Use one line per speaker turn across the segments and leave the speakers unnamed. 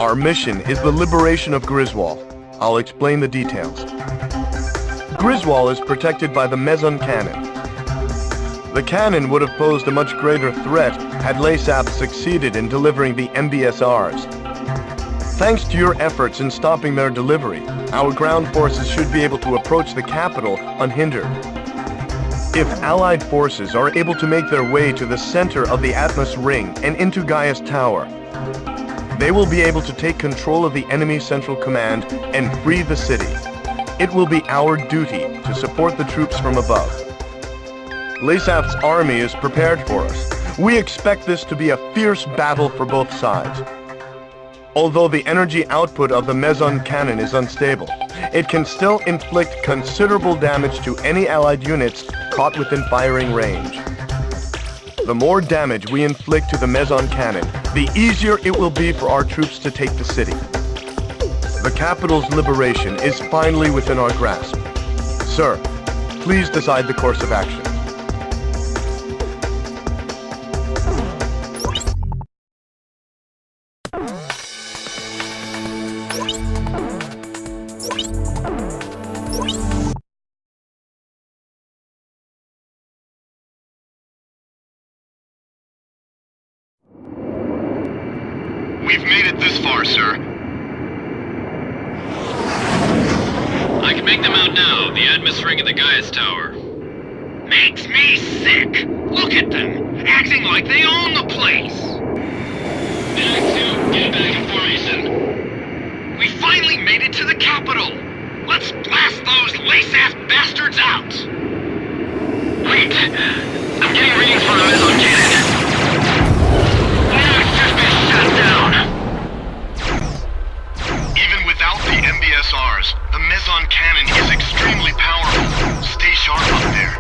Our mission is the liberation of Griswold. I'll explain the details. Griswold is protected by the Meson cannon. The cannon would have posed a much greater threat had LASAP succeeded in delivering the MBSRs. Thanks to your efforts in stopping their delivery, our ground forces should be able to approach the capital unhindered. If Allied forces are able to make their way to the center of the Atmos Ring and into Gaiuss Tower, they will be able to take control of the enemy central command and free the city. It will be our duty to support the troops from above. LASAP's army is prepared for us. We expect this to be a fierce battle for both sides. Although the energy output of the Meson cannon is unstable, it can still inflict considerable damage to any Allied units caught within firing range. The more damage we inflict to the Meson cannon, the easier it will be for our troops to take the city. The capital's liberation is finally within our grasp. Sir, please decide the course of action.
We've made it this far, sir.
I can make them out now. The Atmos Ring at the Gaiuss Tower.
Makes me sick! Look at them! Acting like they own the place!
Act 2, get back in formation.
We finally made it to the capital! Let's blast those LASAP bastards out!
Wait! I'm getting readings from the Meson cannon.
It's just been shut down! Even without the MBSRs, the Meson cannon is extremely powerful. Stay sharp up there.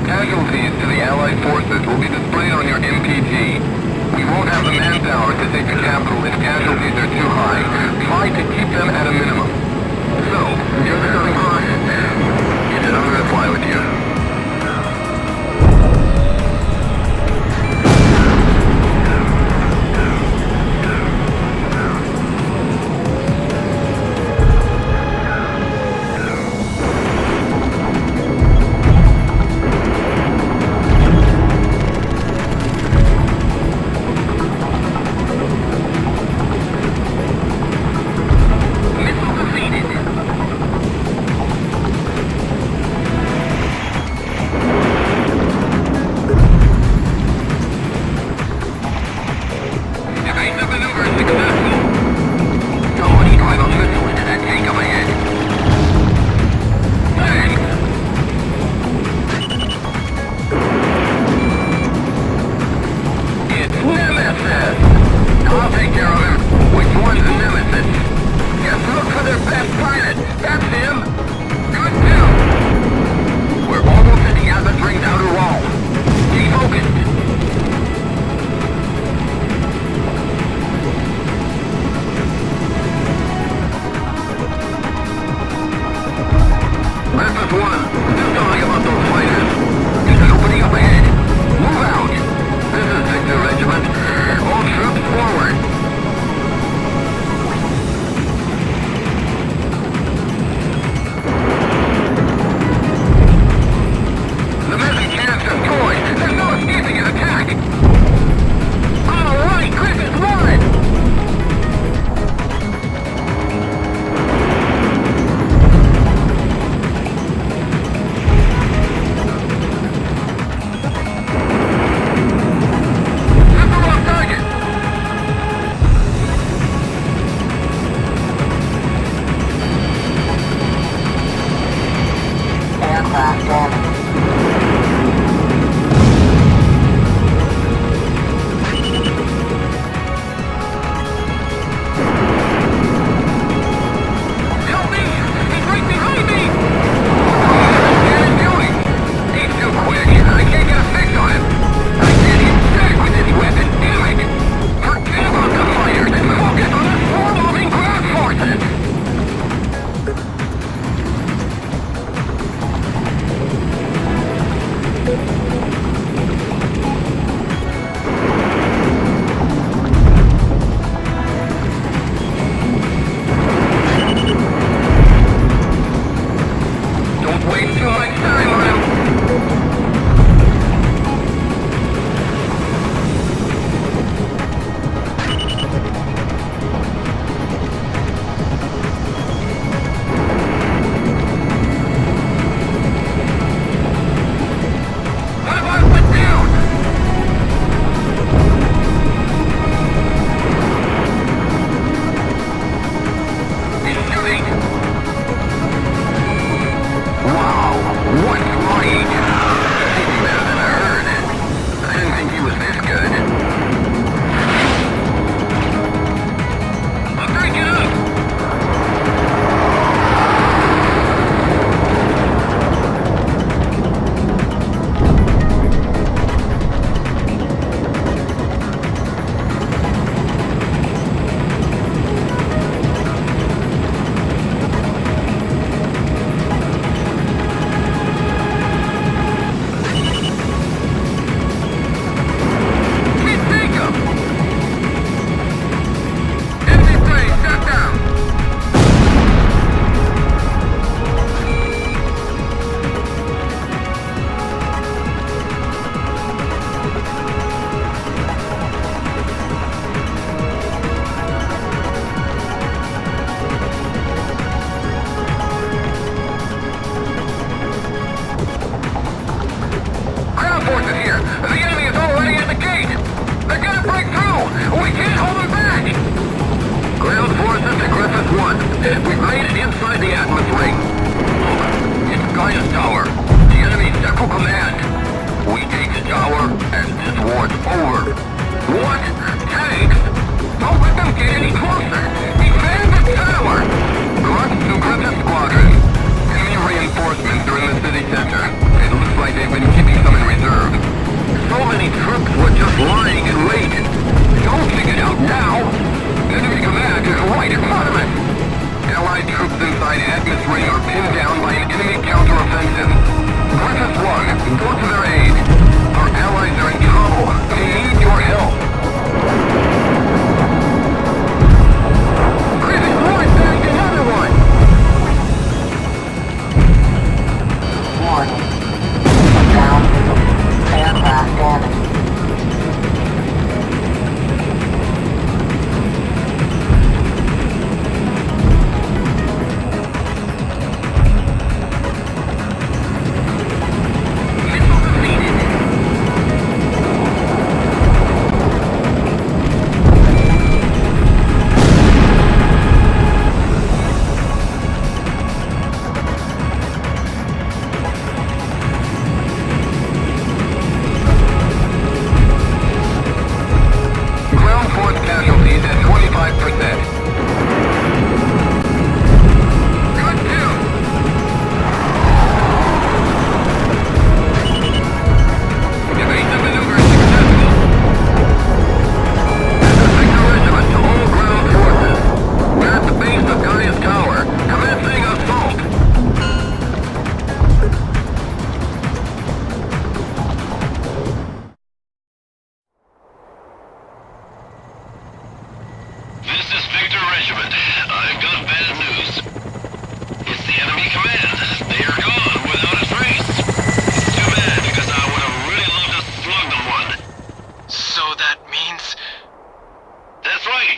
Casualties to the Allied forces will be displayed on your MPG. We won't have the manpower to take the capital if casualties are too high. Try to keep them at a minimum. So, you're the Southern Cross. I'm gonna fly with you.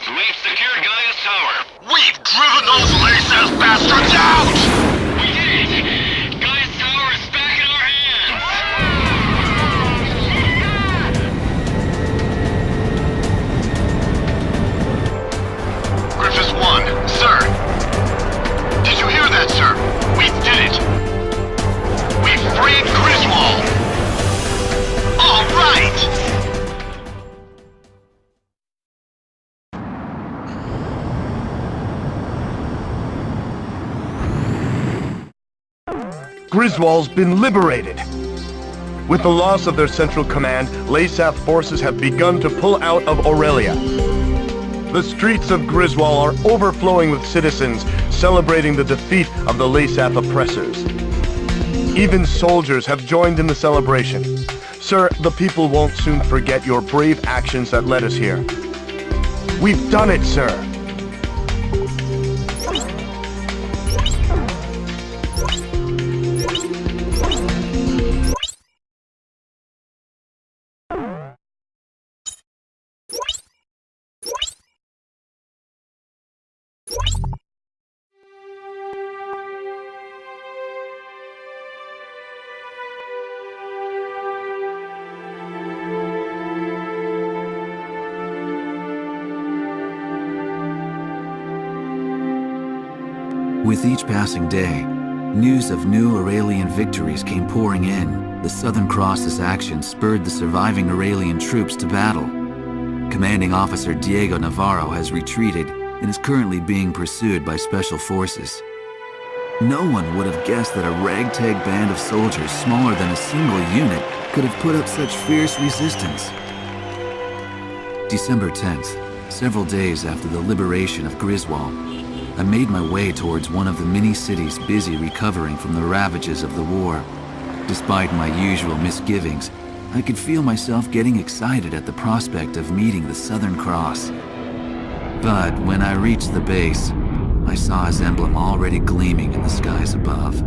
We've secured Gaiuss Tower.
We've driven those lace-ass bastards out!
We did it! Gaiuss Tower is back in our hands!
Griffiths 1, sir. Did you hear that, sir? We did it. We freed Griswold. All right!
Griswold's been liberated. With the loss of their central command, Laysaf forces have begun to pull out of Aurelia. The streets of Griswold are overflowing with citizens celebrating the defeat of the Laysaf oppressors. Even soldiers have joined in the celebration. Sir, the people won't soon forget your brave actions that led us here. We've done it, sir.
With each passing day, news of new Aurelian victories came pouring in. The Southern Cross's action spurred the surviving Aurelian troops to battle. Commanding Officer Diego Navarro has retreated and is currently being pursued by Special Forces. No one would have guessed that a ragtag band of soldiers smaller than a single unit could have put up such fierce resistance. December 10th, several days after the liberation of Griswold, I made my way towards one of the many cities busy recovering from the ravages of the war. Despite my usual misgivings, I could feel myself getting excited at the prospect of meeting the Southern Cross. But when I reached the base, I saw his emblem already gleaming in the skies above.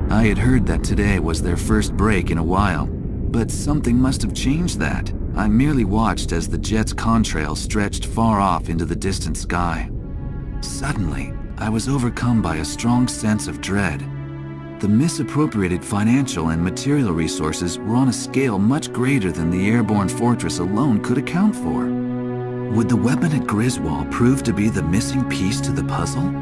I had heard that today was their first break in a while, but something must have changed that. I merely watched as the jet's contrail stretched far off into the distant sky. Suddenly, I was overcome by a strong sense of dread. The misappropriated financial and material resources were on a scale much greater than the airborne fortress alone could account for. Would the weapon at Griswold prove to be the missing piece to the puzzle?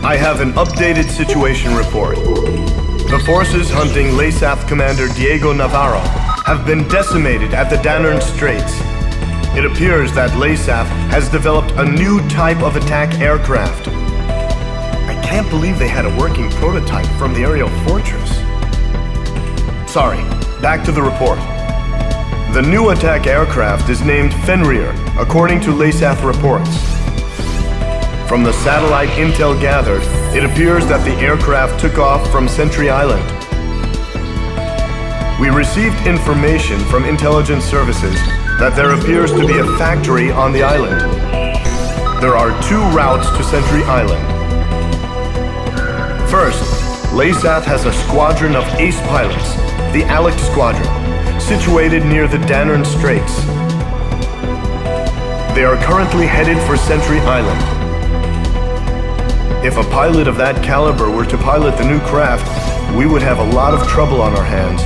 I have an updated situation report. The forces hunting Laysaf Commander Diego Navarro have been decimated at the Danern Straits. It appears that Laysaf has developed a new type of attack aircraft. I can't believe they had a working prototype from the aerial fortress. Sorry, back to the report. The new attack aircraft is named Fenrir, according to Laysaf reports. From the satellite intel gathered, it appears that the aircraft took off from Sentry Island. We received information from intelligence services that there appears to be a factory on the island. There are two routes to Sentry Island. First, Laysaf has a squadron of ace pilots, the Alec Squadron, situated near the Danern Straits. They are currently headed for Sentry Island. If a pilot of that caliber were to pilot the new craft, we would have a lot of trouble on our hands.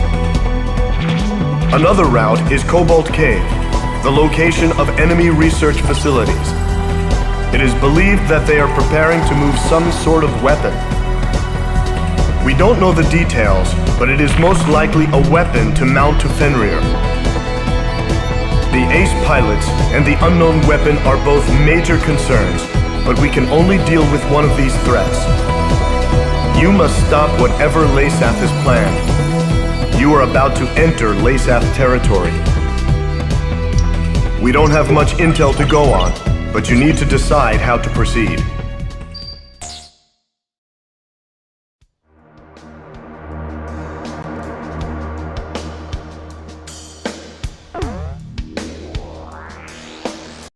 Another route is Cobalt Cave, the location of enemy research facilities. It is believed that they are preparing to move some sort of weapon. We don't know the details, but it is most likely a weapon to mount to Fenrir. The Ace pilots and the unknown weapon are both major concerns, but we can only deal with one of these threats. You must stop whatever Lasath is planned. You are about to enter Lasath territory. We don't have much intel to go on, but you need to decide how to proceed.